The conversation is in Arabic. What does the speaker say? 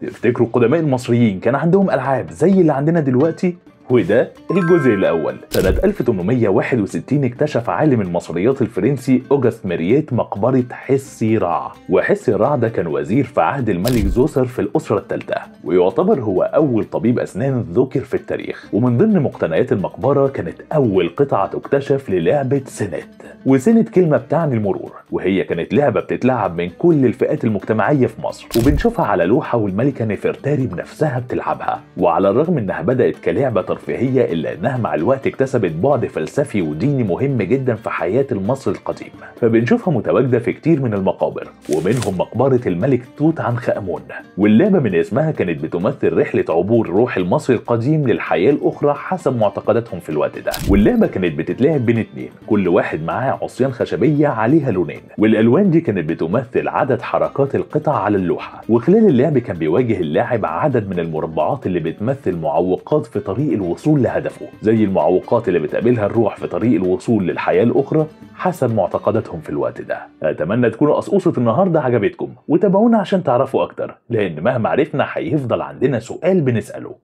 تفتكروا القدماء المصريين كان عندهم ألعاب زي اللي عندنا دلوقتي؟ وده الجزء الأول. سنة 1861 اكتشف عالم المصريات الفرنسي أوغست مارييت مقبرة حسي رع، وحسي رع ده كان وزير في عهد الملك زوسر في الأسرة الثالثة، ويعتبر هو أول طبيب أسنان ذكر في التاريخ. ومن ضمن مقتنيات المقبرة كانت أول قطعة تكتشف للعبة سنت، وسنت كلمة بتعني المرور، وهي كانت لعبة بتتلعب من كل الفئات المجتمعية في مصر، وبنشوفها على لوحة والملكة نفرتاري بنفسها بتلعبها. وعلى الرغم إنها بدأت كلعبة ترفيهية إلا إنها مع الوقت اكتسبت بعد فلسفي وديني مهم جدا في حياة المصري القديم، فبنشوفها متواجدة في كتير من المقابر، ومنهم مقبرة الملك توت عنخ آمون. واللعبة من اسمها كانت بتمثل رحلة عبور روح المصري القديم للحياة الأخرى حسب معتقداتهم في الوقت ده. واللعبة كانت بتتلعب بين اتنين، كل واحد معاه عصيان خشبية عليها لونين، والألوان دي كانت بتمثل عدد حركات القطع على اللوحة. وخلال اللعب كان بيواجه اللاعب عدد من المربعات اللي بتمثل معوقات في طريق الوصول لهدفه، زي المعوقات اللي بتقابلها الروح في طريق الوصول للحياة الأخرى حسب معتقداتهم في الوقت ده. أتمنى تكونوا قصقصة النهاردة عجبتكم، وتابعونا عشان تعرفوا أكتر، لأن مهما عرفنا هيفضل عندنا سؤال بنسأله.